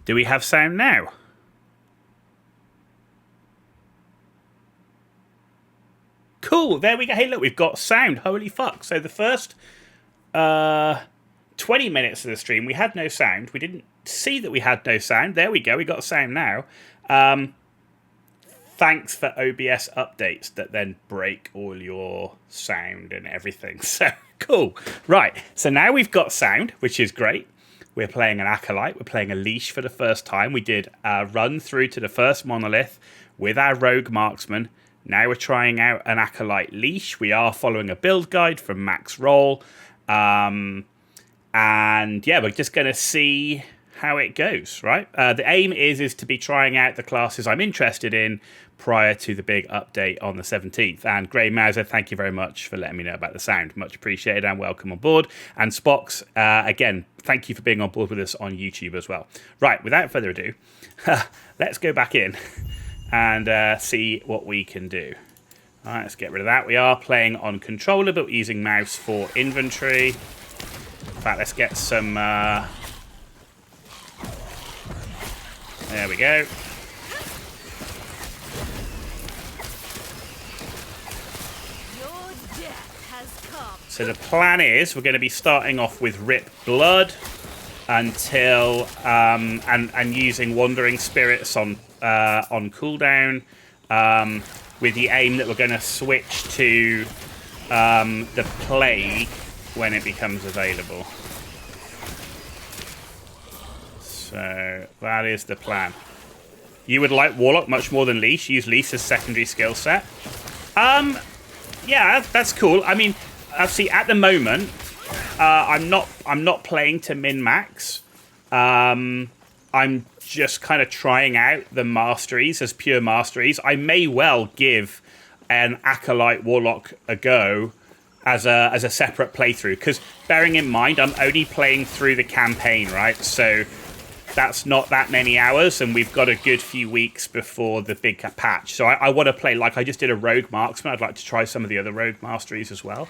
Do we have sound now? Cool, there we go. Hey, look, we've got sound. Holy fuck. So the first 20 minutes of the stream, we had no sound. We didn't see that we had no sound. There we go. We got sound now. Thanks for OBS updates that then break all your sound and everything. So, cool. Right, so now we've got sound, which is great. We're playing an Acolyte. We're playing a Lich for the first time. We did a run through to the first monolith with our Rogue Marksman. Now we're trying out an Acolyte Lich. We are following a build guide from Max Roll. And yeah, we're just going to see how it goes, right? The aim is to be trying out the classes I'm interested in prior to the big update on the 17th. And Grey Mauser, thank you very much for letting me know about the sound. Much appreciated and welcome on board. And Spox, again, thank you for being on board with us on YouTube as well. Right, without further ado, let's go back in and see what we can do. All right, let's get rid of that. We are playing on controller, but we're using mouse for inventory. In fact, let's get some... there we go. Your death has come. So the plan is we're going to be starting off with Rip Blood until... and using Wandering Spirits on cooldown, with the aim that we're going to switch to the Plague when it becomes available. So that is the plan. You would like Warlock much more than Lich. Use Lich as secondary skill set. Yeah, that's cool. I mean, see, at the moment, I'm not playing to min max. I'm just kind of trying out the masteries as pure masteries. I may well give an Acolyte Warlock a go as a separate playthrough, because bearing in mind I'm only playing through the campaign, right? So that's not that many hours, and we've got a good few weeks before the big patch. So I want to play, like I just did a Rogue Marksman. I'd like to try some of the other Rogue Masteries as well.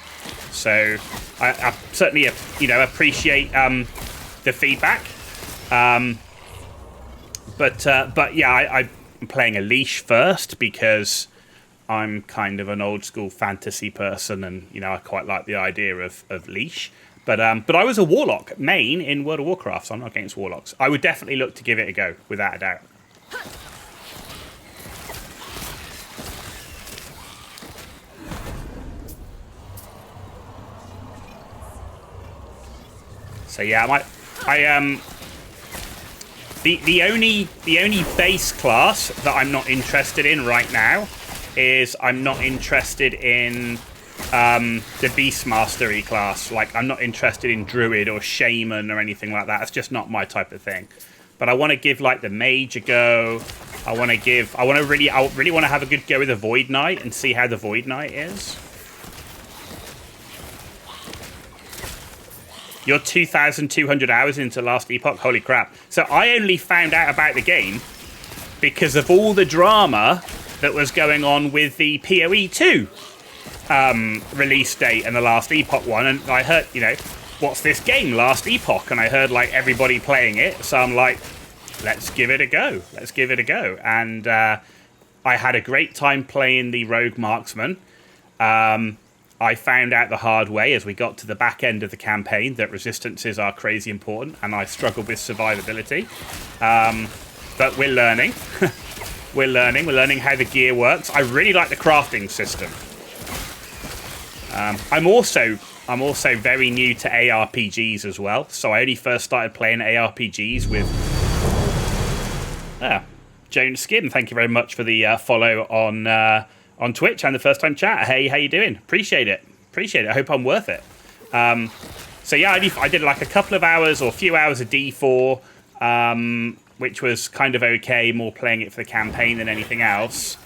So I certainly, appreciate the feedback. But yeah, I'm playing a Lich first because I'm kind of an old school fantasy person, and I quite like the idea of Lich. But I was a Warlock main in World of Warcraft, so I'm not against Warlocks. I would definitely look to give it a go, without a doubt. So yeah, the only base class that I'm not interested in right now is I'm not interested in the Beast Mastery class. Like, I'm not interested in Druid or Shaman or anything like that. It's just not my type of thing. But I want to give like the Mage a go. I really want to have a good go with the Void Knight and see how the Void Knight is. You're 2,200 hours into Last Epoch. Holy crap. So I only found out about the game because of all the drama that was going on with the PoE 2 release date and the Last Epoch one. And I heard, what's this game, Last Epoch? And I heard, like, everybody playing it. So I'm like, let's give it a go. Let's give it a go. And I had a great time playing the Rogue Marksman. I found out the hard way as we got to the back end of the campaign that resistances are crazy important, and I struggled with survivability. But we're learning. We're learning how the gear works. I really like the crafting system. I'm also very new to ARPGs as well, so I only first started playing ARPGs with Joan Skin. Thank you very much for the follow on Twitch and the first time chat. Hey, how you doing? Appreciate it. I hope I'm worth it. So yeah, I did like a couple of hours or a few hours of D4, which was kind of okay, more playing it for the campaign than anything else.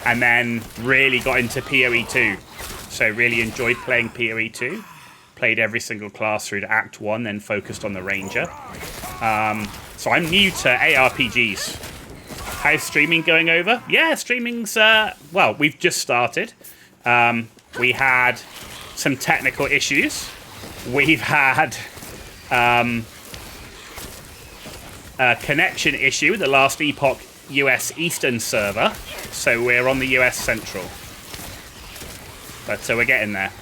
And then really got into PoE 2. So really enjoyed playing PoE 2. Played every single class through to Act 1, then focused on the Ranger. So I'm new to ARPGs. How's streaming going over? Yeah, streaming's, well, we've just started. We had some technical issues. We've had a connection issue with the Last Epoch US Eastern server, so we're on the US Central. But so we're getting there.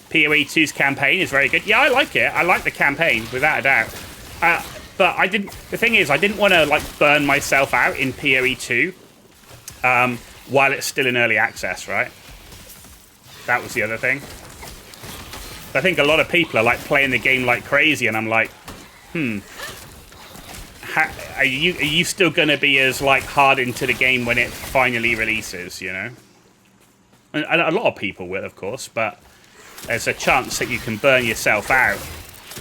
PoE 2's campaign is very good. Yeah, I like it. I like the campaign, without a doubt. But I didn't. The thing is, I didn't want to like burn myself out in PoE 2 while it's still in early access, right? That was the other thing. I think a lot of people are like playing the game like crazy, and I'm like, are you still going to be as like hard into the game when it finally releases? You know, and a lot of people will, of course, but there's a chance that you can burn yourself out,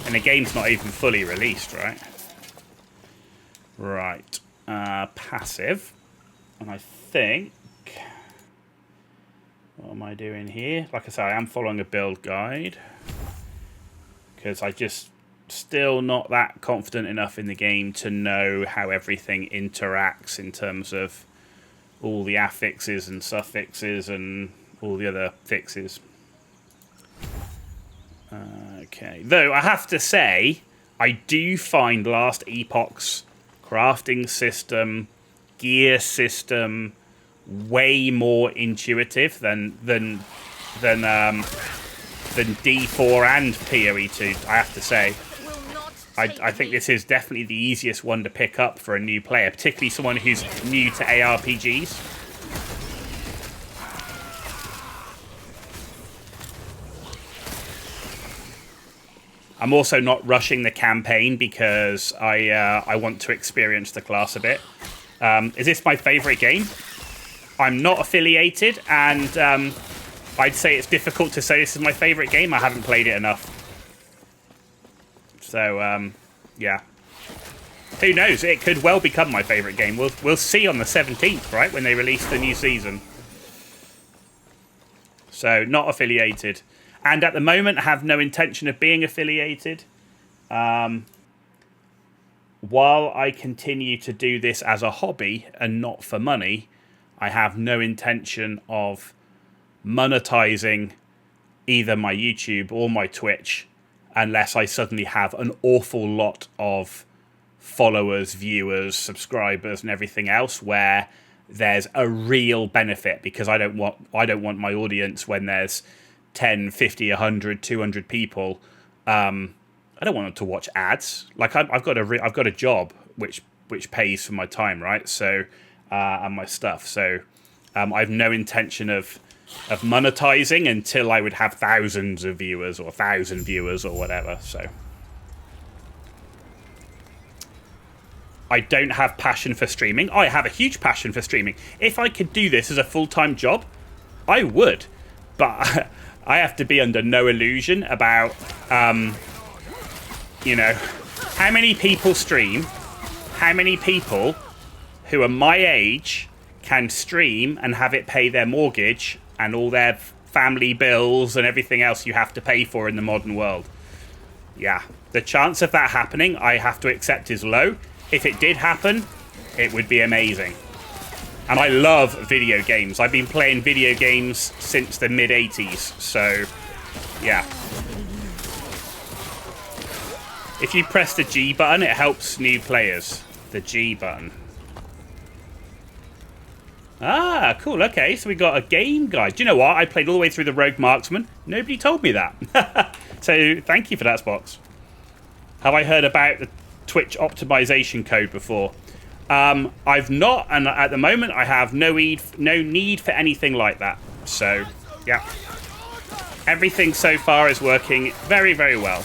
and the game's not even fully released, right? Right, passive, and I think. What am I doing here? Like I say, I am following a build guide because I just still not that confident enough in the game to know how everything interacts in terms of all the affixes and suffixes and all the other fixes. Okay, though I have to say, I do find Last Epoch's crafting system, gear system, way more intuitive than D4 and PoE 2. I have to say, I think this is definitely the easiest one to pick up for a new player, particularly someone who's new to ARPGs. I'm also not rushing the campaign because I want to experience the class a bit. Is this my favourite game? I'm not affiliated, and I'd say it's difficult to say this is my favourite game. I haven't played it enough. So, yeah. Who knows? It could well become my favourite game. We'll see on the 17th, right, when they release the new season. So, not affiliated. And at the moment, I have no intention of being affiliated. While I continue to do this as a hobby and not for money, I have no intention of monetizing either my YouTube or my Twitch unless I suddenly have an awful lot of followers, viewers, subscribers, and everything else where there's a real benefit, because I don't want my audience, when there's 10, 50, 100, 200 people, I don't want them to watch ads. Like I've got a job which pays for my time, right? So and my stuff. So I have no intention of monetizing until I would have thousands of viewers or 1,000 viewers or whatever. So I don't have passion for streaming. I have a huge passion for streaming. If I could do this as a full-time job, I would. But I have to be under no illusion about, you know, how many people stream, how many people who are my age can stream and have it pay their mortgage and all their family bills and everything else you have to pay for in the modern world. Yeah, the chance of that happening, I have to accept, is low. If it did happen, it would be amazing. And I love video games. I've been playing video games since the mid-80s, so yeah. If you press the G button, it helps new players. The G button. Ah, cool. Okay, so we got a game guide. Do you know what? I played all the way through the Rogue Marksman. Nobody told me that. So thank you for that, Spox. Have I heard about the Twitch optimization code before? I've not, and at the moment I have no need for anything like that. So, yeah. Everything so far is working very, very well.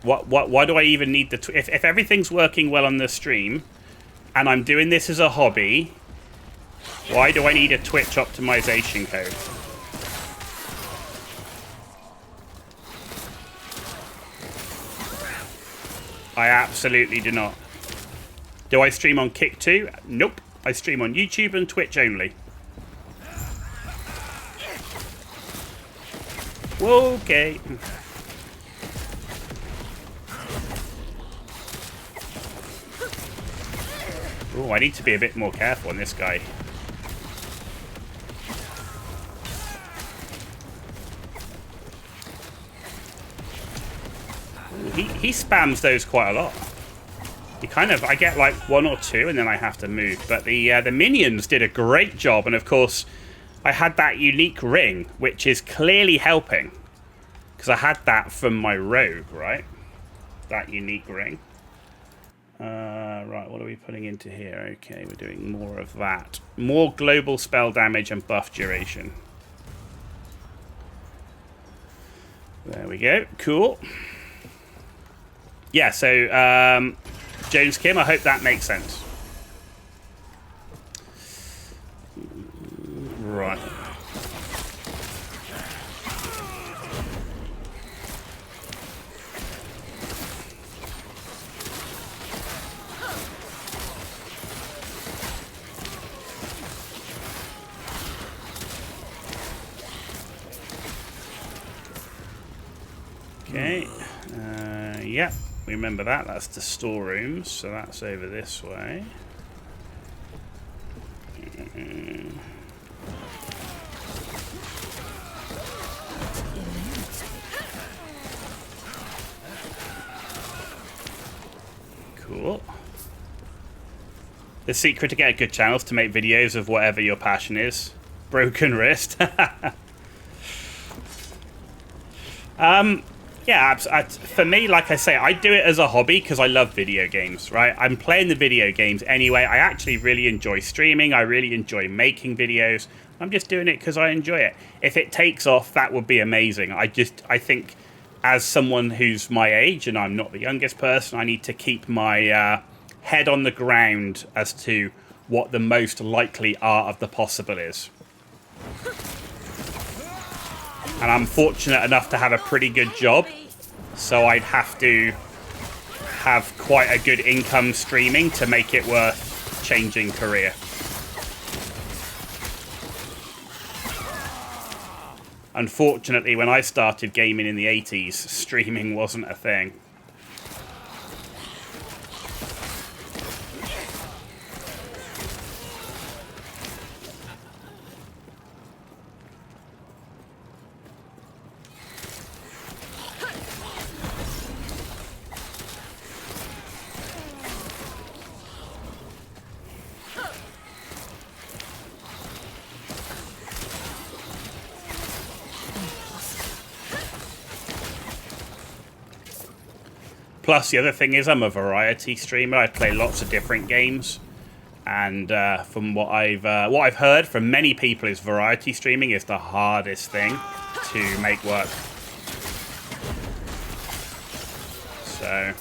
Why do I even need the... If everything's working well on the stream, and I'm doing this as a hobby, why do I need a Twitch optimization code? I absolutely do not. Do I stream on Kick too? Nope. I stream on YouTube and Twitch only. Okay. Oh, I need to be a bit more careful on this guy. he spams those quite a lot. He kind of, I get like 1 or 2 and then I have to move. But the minions did a great job, and of course I had that unique ring, which is clearly helping. Because I had that from my rogue, right? That unique ring. Right, what are we putting into here? Okay, we're doing more of that. More global spell damage and buff duration. There we go. Cool. Yeah, so, Jones Kim, I hope that makes sense. Right. Okay, yeah, remember that. That's the storerooms, so that's over this way. Cool. The secret to get a good channel is to make videos of whatever your passion is. Broken wrist. Yeah, for me, like I say, I do it as a hobby because I love video games, right? I'm playing the video games anyway. I actually really enjoy streaming. I really enjoy making videos. I'm just doing it because I enjoy it. If it takes off, that would be amazing. I think as someone who's my age, and I'm not the youngest person, I need to keep my head on the ground as to what the most likely art of the possible is. And I'm fortunate enough to have a pretty good job, so I'd have to have quite a good income streaming to make it worth changing career. Unfortunately, when I started gaming in the 80s, streaming wasn't a thing. Plus, the other thing is I'm a variety streamer. I play lots of different games, and from what I've heard from many people, is variety streaming is the hardest thing to make work. So,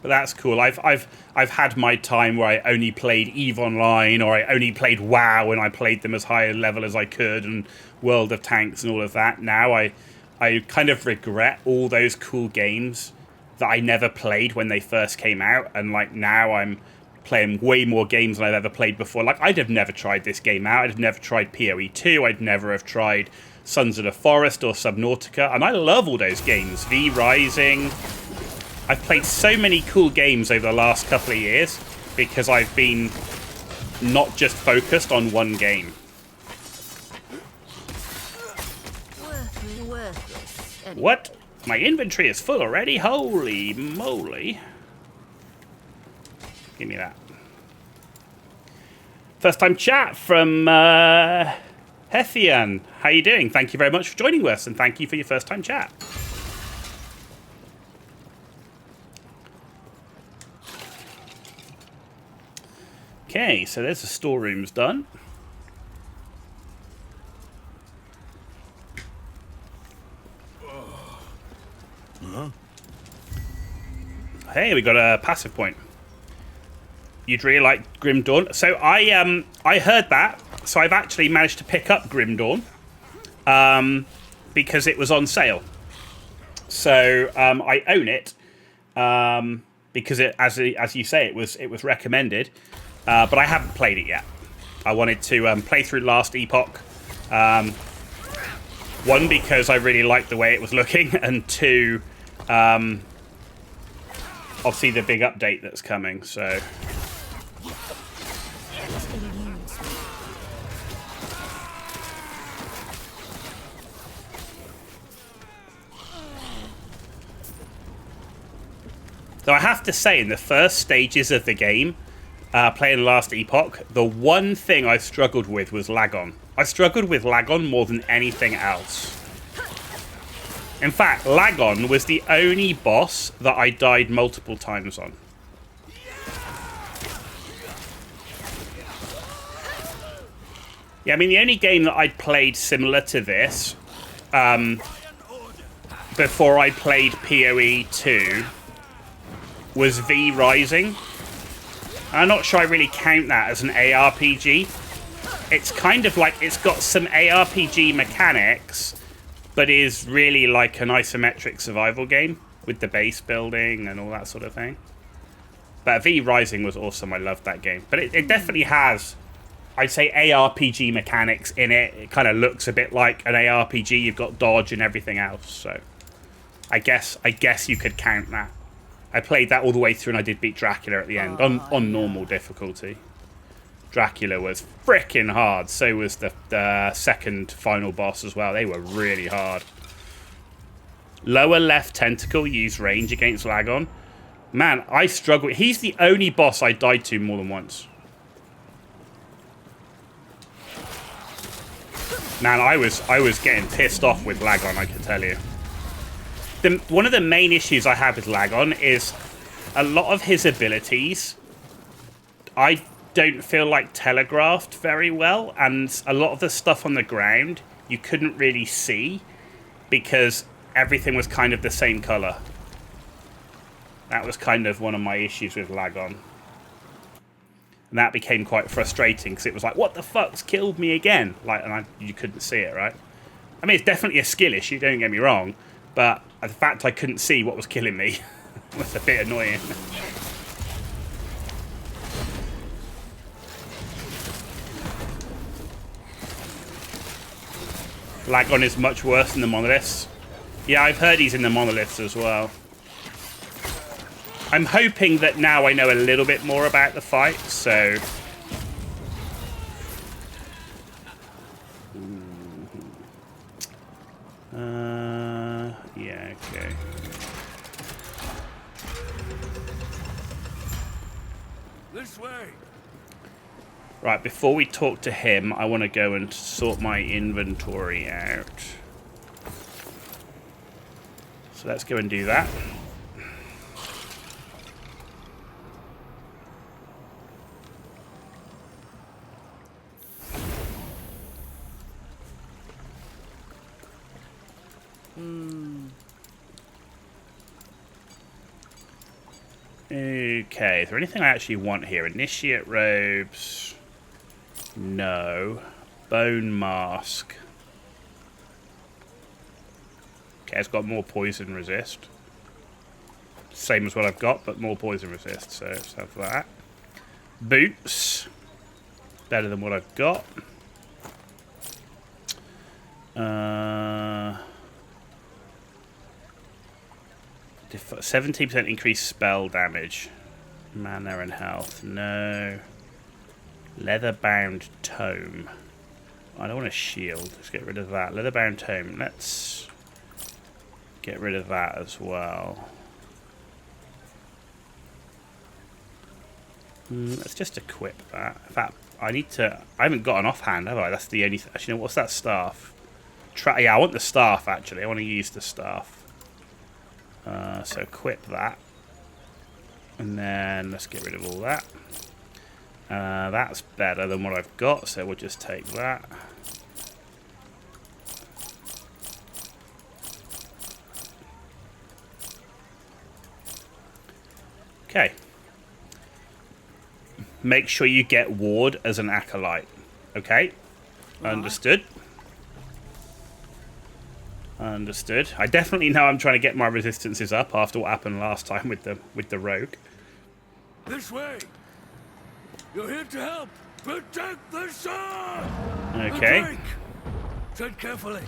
but that's cool. I've had my time where I only played EVE Online, or I only played WoW, and I played them as high a level as I could, and World of Tanks and all of that. Now I kind of regret all those cool games that I never played when they first came out, and like now I'm playing way more games than I've ever played before. Like I'd have never tried this game out. I'd have never tried PoE 2. I'd never have tried Sons of the Forest or Subnautica, and I love all those games. V Rising. I've played so many cool games over the last couple of years because I've been not just focused on one game. Worthless. Anyway. What? My inventory is full already? Holy moly. Give me that. First time chat from Hethian. How you doing? Thank you very much for joining us, and thank you for your first time chat. Okay, so there's the storerooms done. Hey, we got a passive point. You'd really like Grim Dawn. So I heard that. So I've actually managed to pick up Grim Dawn because it was on sale. So I own it because it, as you say, it was recommended. But I haven't played it yet. I wanted to play through Last Epoch. One, because I really liked the way it was looking, and two, obviously the big update that's coming, so... So I have to say, in the first stages of the game, playing Last Epoch, the one thing I struggled with was Lagon. I struggled with Lagon more than anything else. In fact, Lagon was the only boss that I died multiple times on. Yeah, I mean, the only game that I'd played similar to this, before I played PoE 2, was V Rising. I'm not sure I really count that as an ARPG. It's kind of like, it's got some ARPG mechanics, but is really like an isometric survival game with the base building and all that sort of thing. But V Rising was awesome. I loved that game. But it definitely has, I'd say, ARPG mechanics in it. It kind of looks a bit like an ARPG. You've got dodge and everything else. So I guess you could count that. I played that all the way through and I did beat Dracula at the end on normal difficulty. Dracula was frickin' hard. So was the second final boss as well. They were really hard. Lower left tentacle used range against Lagon. Man, I struggle. He's the only boss I died to more than once. Man, I was getting pissed off with Lagon, I can tell you. One of the main issues I have with Lagon is a lot of his abilities I don't feel like telegraphed very well, and a lot of the stuff on the ground you couldn't really see because everything was kind of the same color. That was kind of one of my issues with Lagon. And that became quite frustrating because it was like, what the fuck's killed me again? Like, and you couldn't see it, right? I mean, it's definitely a skill issue, don't get me wrong, but the fact I couldn't see what was killing me was a bit annoying. Lagon is much worse than the monoliths. Yeah, I've heard he's in the monoliths as well. I'm hoping that now I know a little bit more about the fight, so... yeah, okay. This way. Right, before we talk to him, I want to go and sort my inventory out. So let's go and do that. Okay, is there anything I actually want here? Initiate robes. No. Bone mask. Okay, it's got more poison resist. Same as what I've got, but more poison resist. So let's have that. Boots. Better than what I've got. 17% increased spell damage. Mana and health. No. Leather-bound tome. I don't want a shield. Let's get rid of that. Leather-bound tome. Let's get rid of that as well. Let's just equip that. In fact, I need to... I haven't got an offhand, have I? That's the only... Actually, no, what's that staff? Yeah, I want the staff, actually. I want to use the staff. So equip that. And then let's get rid of all that. That's better than what I've got, so we'll just take that. Okay. Make sure you get ward as an acolyte. Okay? Understood. Understood. I definitely know I'm trying to get my resistances up after what happened last time with the rogue. This way. You're here to help. Protect the sun. Okay. Tread carefully.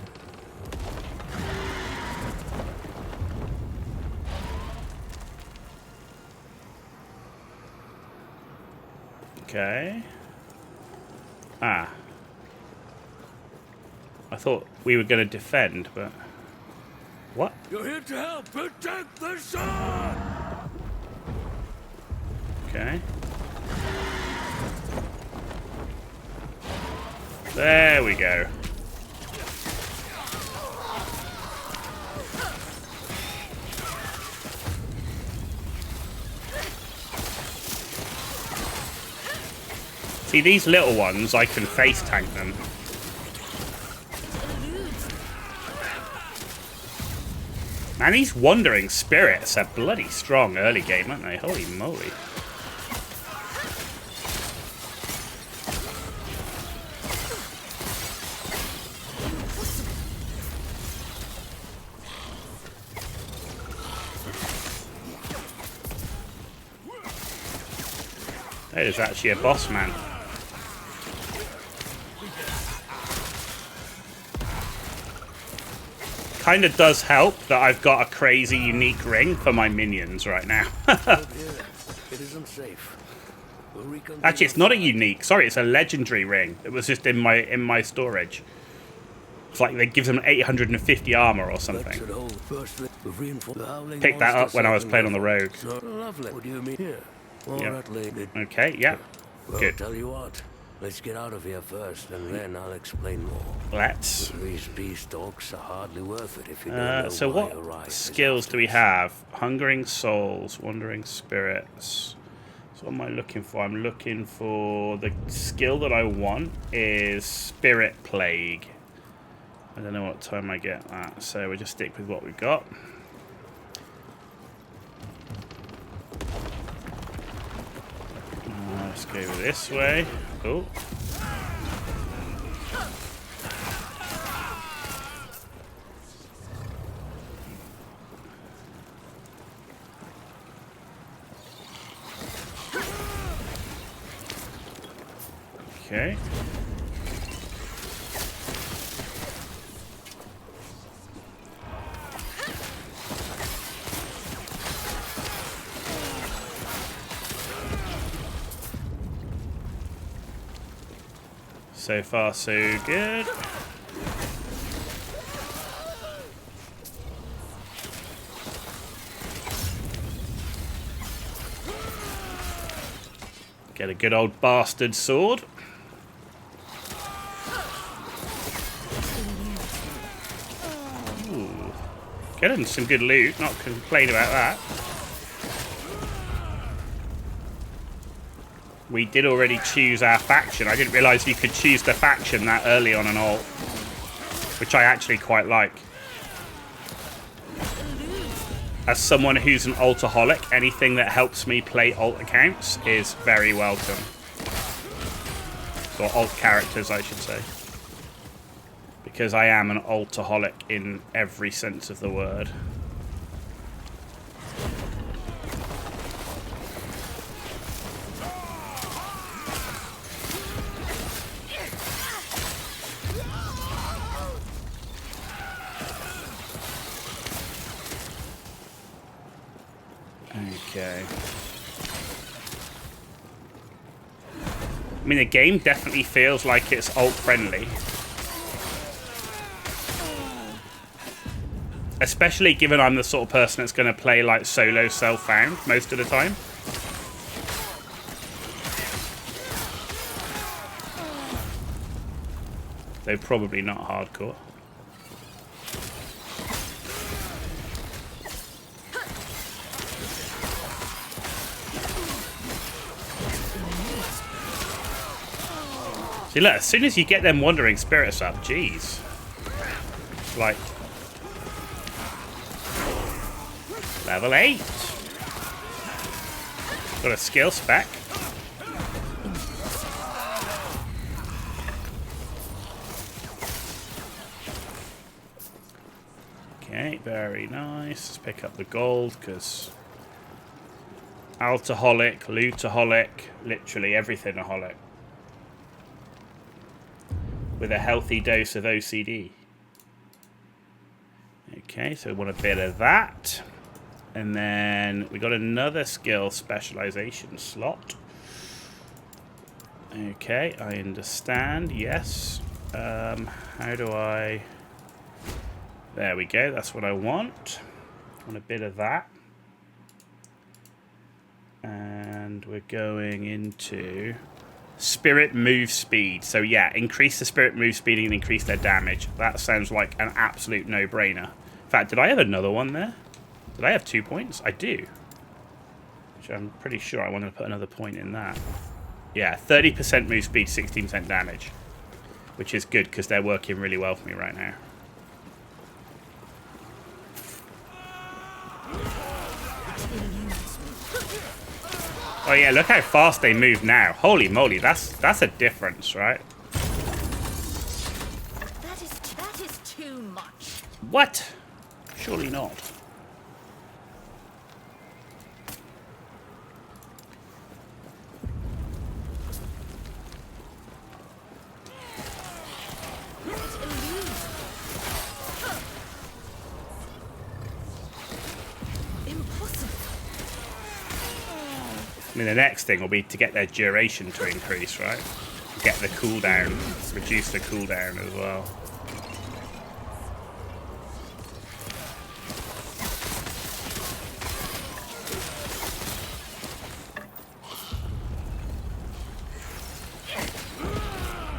Okay. Ah. I thought we were going to defend, but... What? You're here to help protect the sun! Okay. There we go. See, these little ones, I can face tank them. Man, these wandering spirits are bloody strong early game, aren't they? Holy moly. That is actually a boss man. Kind of does help that I've got a crazy unique ring for my minions right now. It isn't safe. Actually, it's not a unique. Sorry, it's a legendary ring. It was just in my storage. It's like it gives them 850 armor or something. Picked that up when I was playing on the rogue. Lovely. What do you mean here? Yeah. Okay, yeah. Well, Good. tell you what. Let's get out of here first, and then I'll explain more. Let's. These beastalks are hardly worth it if you don't know So why what your ride is skills after do we us. have? Hungering souls, wandering spirits. So what am I looking for? I'm looking for the skill that I want is Spirit Plague. I don't know what time I get that, so we'll just stick with what we've got. Let's go this way. Oh. Okay. So far, so good. Get a good old bastard sword. Ooh. Getting some good loot, not complain about that. We did already choose our faction. I didn't realise you could choose the faction that early on an alt, which I actually quite like. As someone who's an altaholic, anything that helps me play alt accounts is very welcome. Or alt characters, I should say. Because I am an altaholic in every sense of the word. Okay. I mean, the game definitely feels like it's alt-friendly. Especially given I'm the sort of person that's going to play like solo self-found most of the time. Though probably not hardcore. See, look, as soon as you get them wandering spirits up, jeez. Like... Level 8. Got a skill spec. Okay, very nice. Let's pick up the gold, because... Altaholic, lootaholic, literally everything-aholic. With a healthy dose of OCD. Okay, so we want a bit of that. And then we got another skill specialization slot. Okay, I understand. Yes. How do I... There we go. That's what I want. I want a bit of that. And we're going into spirit move speed. So yeah, increase the spirit move speed and increase their damage. That sounds like an absolute no-brainer. In fact, did I have another one there? Did I have 2 points? I do. Which I'm pretty sure I wanted to put another point in that. Yeah, 30% move speed, 16% damage. Which is good because they're working really well for me right now. Oh yeah, look how fast they move now. Holy moly, that's a difference, right? That is too much. What? Surely not. I mean, the next thing will be to get their duration to increase, right? Get the cooldown, reduce the cooldown as well.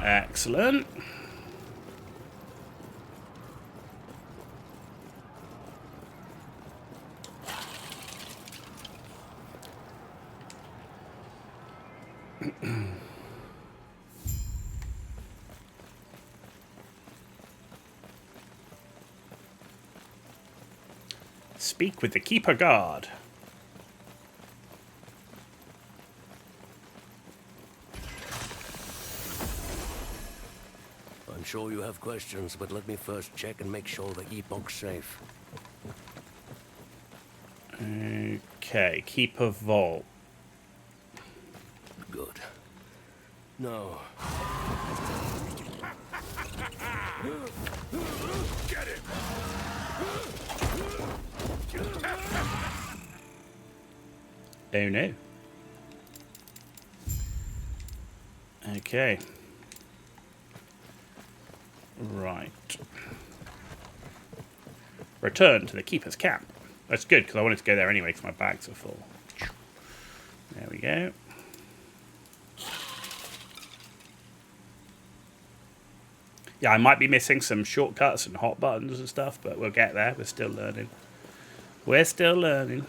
Excellent. Speak with the Keeper Guard. I'm sure you have questions, but let me first check and make sure the Epoch's safe. Okay, Keeper Vault. Good. No. Get it! Oh no. Okay. Right. Return to the Keeper's camp. That's good, because I wanted to go there anyway, because my bags are full. There we go. Yeah, I might be missing some shortcuts and hot buttons and stuff, but we'll get there. We're still learning. We're still learning.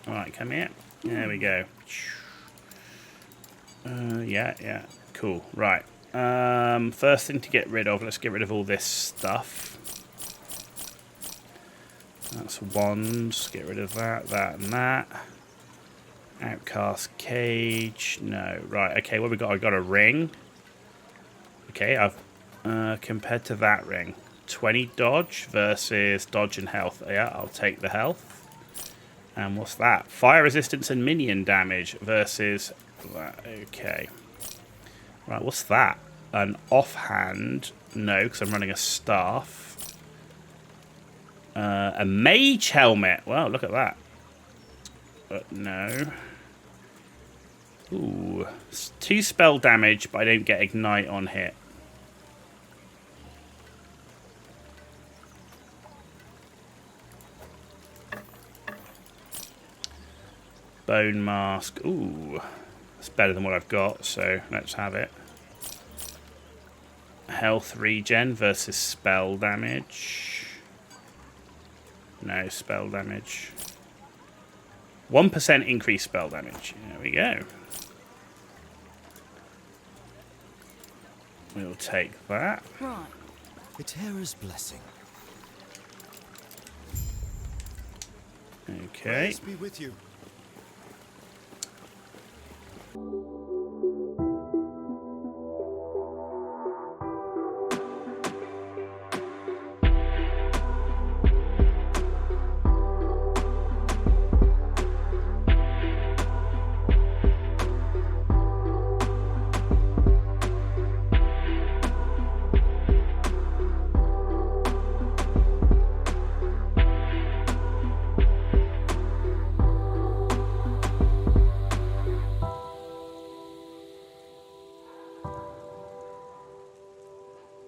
Alright, come here. There we go. Yeah. Cool. Right. First thing to get rid of, let's get rid of all this stuff. That's wands. Get rid of that, and that. Outcast cage. No. Right, okay, what we got? I got a ring. Okay, I've compared to that ring. 20 dodge versus dodge and health. Yeah, I'll take the health. And what's that? Fire resistance and minion damage versus that. Okay. Right, what's that? An offhand. No, because I'm running a staff. A mage helmet. Wow, look at that. But no. Ooh. 2 spell damage, but I don't get ignite on hit. Bone mask. Ooh. That's better than what I've got, so let's have it. Health regen versus spell damage. No spell damage. 1% increased spell damage. There we go. We'll take that. Right. Eterra's blessing. Okay. Peace be with you.